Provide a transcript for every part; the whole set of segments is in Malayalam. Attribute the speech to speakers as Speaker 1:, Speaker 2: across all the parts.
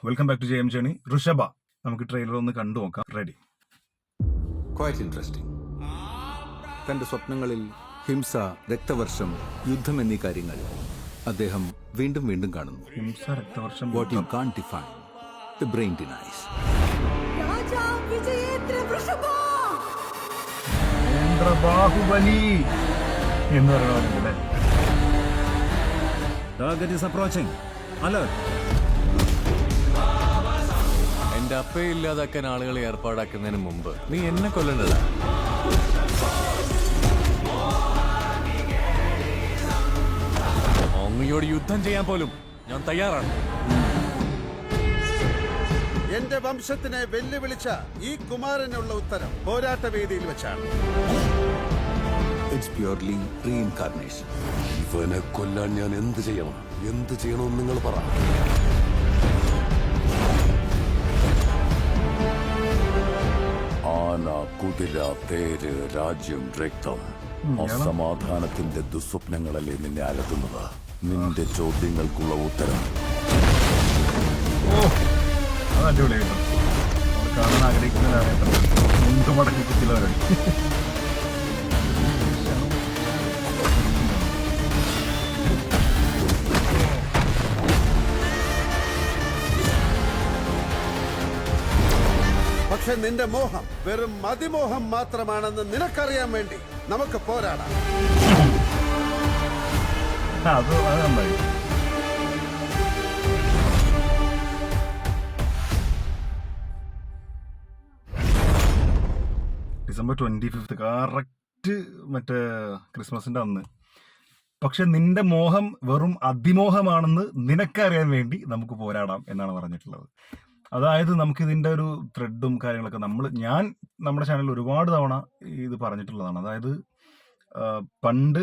Speaker 1: Welcome back to Jayam journey. Rishabha, നമുക്ക് ട്രെയിലർ ഒന്ന് കണ്ടു നോക്കാം. റെഡി?
Speaker 2: Quite interesting. തന്റെ സ്വപ്നങ്ങളിൽ ഹിംസ, രക്തവർഷം, യുദ്ധം എന്നീ കാര്യങ്ങൾ അദ്ദേഹം വീണ്ടും വീണ്ടും കാണുന്നു.
Speaker 1: ഹിംസ, രക്തവർഷം,
Speaker 2: what you can't define, the brain denies.
Speaker 1: Baahubali എന്ന് പറയുന്നത്
Speaker 3: Target is approaching. Alert.
Speaker 4: എന്റെ അപ്പയെ ഇല്ലാതാക്കാൻ ആളുകളെ ഏർപ്പാടാക്കുന്നതിന് മുമ്പ് നീ എന്നെ കൊല്ലണ്ടല്ല. അങ്ങയോട് യുദ്ധം ചെയ്യാൻ പോലും ഞാൻ തയ്യാറാണ്.
Speaker 5: എന്റെ വംശത്തിനെ വെല്ലുവിളിച്ച ഈ കുമാരനുള്ള ഉത്തരം പോരാട്ട വേദിയിൽ വെച്ചാണ്.
Speaker 2: It's purely reincarnation.
Speaker 6: ഇവനെ കൊല്ലാൻ ഞാൻ എന്ത് ചെയ്യണമെന്ന് നിങ്ങൾ പറ. ആന, കുതിര, തേര്, രാജ്യം, രക്തം, അസമാധാനത്തിന്റെ ദുസ്വപ്നങ്ങളല്ലേ നിന്നെ അലട്ടുന്നത്. നിന്റെ ചോദ്യങ്ങൾക്കുള്ള ഉത്തരം
Speaker 1: അടിപൊളിയായിട്ടോ. കാണാൻ ആഗ്രഹിക്കുന്നവരാണ് മുണ്ട് മടക്കി കുത്തിയവരാണ്.
Speaker 5: പക്ഷെ നിന്റെ മോഹം വെറും മതിമോഹം മാത്രമാണെന്ന് നിനക്കറിയാൻ വേണ്ടി നമുക്ക് പോരാടാം.
Speaker 1: അത് നന്നായി. ഡിസംബർ 25 കറക്റ്റ് മറ്റേ ക്രിസ്മസിന്റെ അന്ന്. പക്ഷെ നിന്റെ മോഹം വെറും അതിമോഹമാണെന്ന് നിനക്കറിയാൻ വേണ്ടി നമുക്ക് പോരാടാം എന്നാണ് പറഞ്ഞിട്ടുള്ളത്. അതായത് നമുക്ക് ഇതിന്റെ ഒരു ത്രെഡും കാര്യങ്ങളൊക്കെ ഞാൻ നമ്മുടെ ചാനലിൽ ഒരുപാട് തവണ ഇത് പറഞ്ഞിട്ടുള്ളതാണ്. അതായത് പണ്ട്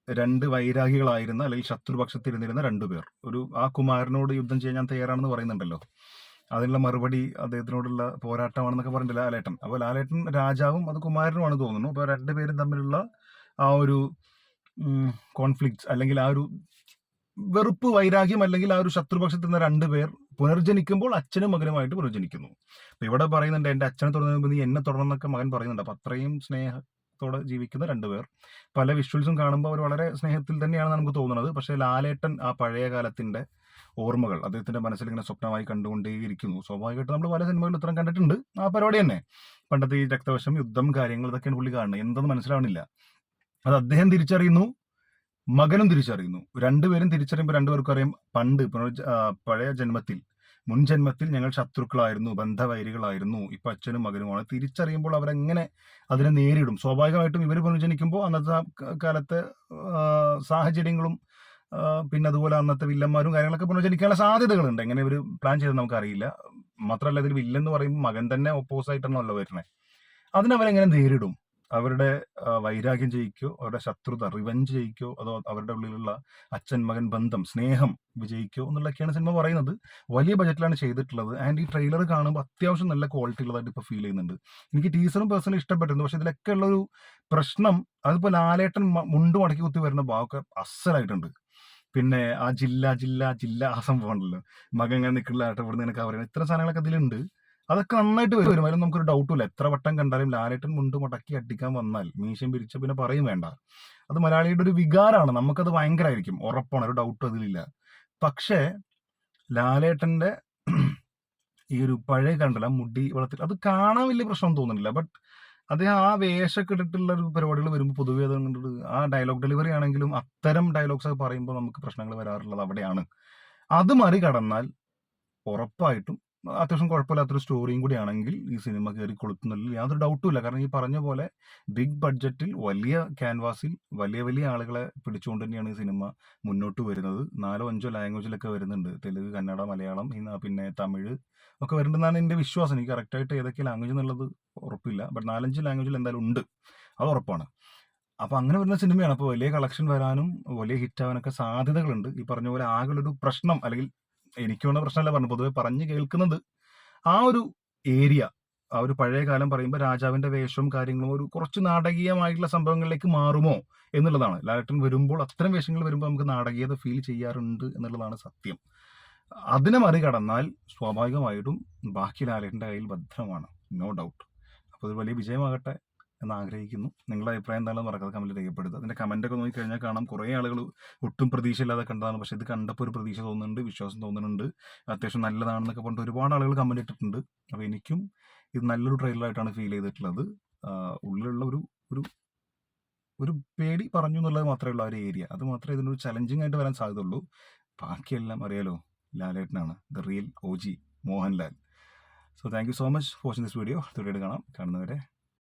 Speaker 1: രണ്ട് വൈരാഗികളായിരുന്ന അല്ലെങ്കിൽ ശത്രുപക്ഷത്തിരുന്നിരുന്ന രണ്ടുപേർ ആ കുമാരനോട് യുദ്ധം ചെയ്യാൻ ഞാൻ തയ്യാറാണെന്ന് പറയുന്നുണ്ടല്ലോ. അതിനുള്ള മറുപടി അദ്ദേഹത്തിനോടുള്ള പോരാട്ടമാണെന്നൊക്കെ പറഞ്ഞിട്ട് ലാലേട്ടൻ. അപ്പോൾ ലാലേട്ടൻ രാജാവും അത് കുമാരനുമാണ് തോന്നുന്നു. അപ്പോൾ രണ്ടുപേരും തമ്മിലുള്ള ആ ഒരു കോൺഫ്ലിക്ട്സ് അല്ലെങ്കിൽ ആ ഒരു വെറുപ്പ്, വൈരാഗ്യം, അല്ലെങ്കിൽ ആ ഒരു ശത്രുപക്ഷത്തിൽ നിന്ന് രണ്ടുപേർ പുനർജനിക്കുമ്പോൾ അച്ഛനും മകനുമായിട്ട് പുനർജനിക്കുന്നു. അപ്പൊ ഇവിടെ പറയുന്നുണ്ട് എന്റെ അച്ഛനെ തുടർന്ന് നീ എന്നെ തുടർന്നൊക്കെ മകൻ പറയുന്നുണ്ട്. അപ്പൊ അത്രയും സ്നേഹത്തോടെ ജീവിക്കുന്ന രണ്ടുപേർ. പല വിഷ്വൽസും കാണുമ്പോൾ അവർ വളരെ സ്നേഹത്തിൽ തന്നെയാണ് നമുക്ക് തോന്നുന്നത്. പക്ഷെ ലാലേട്ടൻ ആ പഴയ കാലത്തിന്റെ ഓർമ്മകൾ അദ്ദേഹത്തിന്റെ മനസ്സിൽ ഇങ്ങനെ സ്വപ്നമായി കണ്ടുകൊണ്ടേയിരിക്കുന്നു. സ്വാഭാവികമായിട്ട് നമ്മൾ പല സിനിമകളിൽ ഉത്തരം കണ്ടിട്ടുണ്ട്. ആ പരിപാടി തന്നെ പണ്ടത്തെ ഈ രക്തവശം, യുദ്ധം, കാര്യങ്ങൾ ഇതൊക്കെയാണ് പുള്ളി കാണുന്നത്. എന്തെന്ന് മനസ്സിലാവണില്ല. അത് അദ്ദേഹം തിരിച്ചറിയുന്നു, മകനും തിരിച്ചറിയുന്നു. രണ്ടുപേരും തിരിച്ചറിയുമ്പോൾ രണ്ടുപേർക്കും അറിയാം പണ്ട് പഴയ ജന്മത്തിൽ, മുൻ ജന്മത്തിൽ ഞങ്ങൾ ശത്രുക്കളായിരുന്നു, ബന്ധവൈരികളായിരുന്നു. ഇപ്പൊ അച്ഛനും മകനുമാണ്. തിരിച്ചറിയുമ്പോൾ അവരെങ്ങനെ അതിനെ നേരിടും? സ്വാഭാവികമായിട്ടും ഇവർ പുനർജനിക്കുമ്പോൾ അന്നത്തെ കാലത്തെ സാഹചര്യങ്ങളും പിന്നെ അതുപോലെ അന്നത്തെ വില്ലന്മാരും കാര്യങ്ങളൊക്കെ പുനർജനിക്കാനുള്ള സാധ്യതകളുണ്ട്. എങ്ങനെ ഇവർ പ്ലാൻ ചെയ്തെന്ന് നമുക്കറിയില്ല. മാത്രമല്ല ഇതിൽ വില്ലൻ എന്ന് പറയുമ്പോൾ മകൻ തന്നെ ഓപ്പോസിറ്റാണല്ലോ വരുന്നത്. അതിനവരെങ്ങനെ നേരിടും? അവരുടെ വൈരാഗ്യം ജയിക്കോ, അവരുടെ ശത്രുത റിവെഞ്ച് ജയിക്കോ, അതോ അവരുടെ ഉള്ളിലുള്ള അച്ഛൻ മകൻ ബന്ധം, സ്നേഹം വിജയിക്കോ എന്നുള്ളതൊക്കെയാണ് സിനിമ പറയുന്നത്. വലിയ ബജറ്റിലാണ് ചെയ്തിട്ടുള്ളത്. ആൻഡ് ഈ ട്രെയിലർ കാണുമ്പോൾ അത്യാവശ്യം നല്ല ക്വാളിറ്റി ഉള്ളതായിട്ട് ഇപ്പോൾ ഫീൽ ചെയ്യുന്നുണ്ട്. എനിക്ക് ടീസറും പേഴ്സണലി ഇഷ്ടപ്പെട്ടിരുന്നു. പക്ഷെ ഇതിലൊക്കെ ഉള്ളൊരു പ്രശ്നം, അതിപ്പോൾ ലാലേട്ടൻ മുണ്ട് മടക്കി കുത്തി വരുന്ന ഭാഗമൊക്കെ അസലായിട്ടുണ്ട്. പിന്നെ ആ ജില്ല ജില്ല ജില്ല ആ സംഭവം ഉണ്ടല്ലോ, മകൻ ഇങ്ങനെ നിൽക്കുന്ന ആയിട്ട് ഇവിടുന്ന് ഇങ്ങനെ കവർ ചെയ്യുന്നത്, ഇത്തരം സാധനങ്ങളൊക്കെ അതിലുണ്ട്. അതൊക്കെ നന്നായിട്ട് വരും. അതിലും നമുക്കൊരു ഡൗട്ടും ഇല്ല. എത്ര വട്ടം കണ്ടാലും ലാലേട്ടൻ മുണ്ട് മുടക്കി അടിക്കാൻ വന്നാൽ മീശയും പിരിച്ച പിന്നെ പറയും വേണ്ട. അത് മലയാളിയുടെ ഒരു വികാരമാണ്. നമുക്കത് ഭയങ്കരമായിരിക്കും, ഉറപ്പാണ്, ഒരു ഡൗട്ടും അതിലില്ല. പക്ഷേ ലാലേട്ടന്റെ ഈ ഒരു പഴയ കണ്ടല്ല മുടി വളർത്തി അത് കാണാൻ വലിയ പ്രശ്നം തോന്നുന്നില്ല. ബട്ട് അദ്ദേഹം ആ വേഷമൊക്കെ ഇട്ടിട്ടുള്ള ഒരു പരിപാടികൾ വരുമ്പോൾ പൊതുവേ അത് കണ്ടിട്ട് ആ ഡയലോഗ് ഡെലിവറി ആണെങ്കിലും അത്തരം ഡയലോഗ്സ് ഒക്കെ പറയുമ്പോൾ നമുക്ക് പ്രശ്നങ്ങൾ വരാറുള്ളത് അവിടെയാണ്. അത് മറികടന്നാൽ ഉറപ്പായിട്ടും അത്യാവശ്യം കുഴപ്പമില്ലാത്തൊരു സ്റ്റോറിയും കൂടി ആണെങ്കിൽ ഈ സിനിമ കയറി കൊളുത്തുന്നതിൽ യാതൊരു ഡൗട്ടും ഇല്ല. കാരണം ഈ പറഞ്ഞ പോലെ ബിഗ് ബഡ്ജറ്റിൽ വലിയ ക്യാൻവാസിൽ വലിയ വലിയ ആളുകളെ പിടിച്ചുകൊണ്ട് തന്നെയാണ് ഈ സിനിമ മുന്നോട്ട് വരുന്നത്. 4-5 ലാംഗ്വേജിലൊക്കെ വരുന്നുണ്ട്. തെലുങ്ക്, കന്നഡ, മലയാളം, പിന്നെ തമിഴ് ഒക്കെ വരുന്നുണ്ടെന്നാണ് എൻ്റെ വിശ്വാസം. എനിക്ക് കറക്റ്റായിട്ട് ഏതൊക്കെ ലാംഗ്വേജ് എന്നുള്ളത് ഉറപ്പില്ല. ബട്ട് 4-5 ലാംഗ്വേജിൽ എന്തായാലും ഉണ്ട്, അത് ഉറപ്പാണ്. അപ്പൊ അങ്ങനെ വരുന്ന സിനിമയാണ്. അപ്പോൾ വലിയ കളക്ഷൻ വരാനും വലിയ ഹിറ്റ് ആവാനൊക്കെ സാധ്യതകളുണ്ട്. ഈ പറഞ്ഞ പോലെ ആകെയുള്ളൊരു പ്രശ്നം, അല്ലെങ്കിൽ എനിക്ക് വേണ്ട പ്രശ്നമല്ല പറഞ്ഞു, പൊതുവെ പറഞ്ഞു കേൾക്കുന്നത് ആ ഒരു ഏരിയ, ആ ഒരു പഴയ കാലം പറയുമ്പോൾ രാജാവിന്റെ വേഷവും കാര്യങ്ങളും ഒരു കുറച്ച് നാടകീയമായിട്ടുള്ള സംഭവങ്ങളിലേക്ക് മാറുമോ എന്നുള്ളതാണ്. ലാലേട്ടൻ വരുമ്പോൾ അത്തരം വേഷങ്ങൾ വരുമ്പോൾ നമുക്ക് നാടകീയത ഫീൽ ചെയ്യാറുണ്ട് എന്നുള്ളതാണ് സത്യം. അതിനെ മറികടന്നാൽ സ്വാഭാവികമായിട്ടും ബാക്കി ലാലേട്ടൻ്റെ കയ്യിൽ ഭദ്രമാണ്, നോ ഡൗട്ട്. അപ്പോൾ ഇത് വലിയ വിജയമാകട്ടെ എന്ന് ആഗ്രഹിക്കുന്നു. നിങ്ങളുടെ അഭിപ്രായം എന്താണെന്ന് മറക്കാതെ കമൻറ്റ് രേഖപ്പെടുത്തുക. അതിൻ്റെ കമൻറ്റൊക്കെ നോക്കിക്കഴിഞ്ഞാൽ കാണാം കുറേ ആളുകൾ ഒട്ടും പ്രതീക്ഷയില്ലാതെ കണ്ടതാണ്, പക്ഷേ ഇത് കണ്ടപ്പോൾ ഒരു പ്രതീക്ഷ തോന്നുന്നുണ്ട്, വിശ്വാസം തോന്നുന്നുണ്ട്, അത്യാവശ്യം നല്ലതാണെന്നൊക്കെ പറഞ്ഞിട്ട് ഒരുപാട് ആളുകൾ കമൻറ്റ് ഇട്ടിട്ടുണ്ട്. അപ്പോൾ എനിക്കും ഇത് നല്ലൊരു ട്രെയിലറായിട്ടാണ് ഫീൽ ചെയ്തിട്ടുള്ളത്. ഉള്ളിലുള്ള ഒരു ഒരു പേടി പറഞ്ഞു എന്നുള്ളത് മാത്രമേ ഉള്ളൂ ആ ഒരു ഏരിയ. അത് മാത്രമേ ഇതിനൊരു ചലഞ്ചിങ് ആയിട്ട് വരാൻ സാധ്യതയുള്ളൂ. ബാക്കിയെല്ലാം അറിയാലോ, ലാലേട്ടനാണ്, the real OG Mohanlal. So thank you so much for watching this video. തുടർന്ന് കാണാം. കാണുന്നവരെ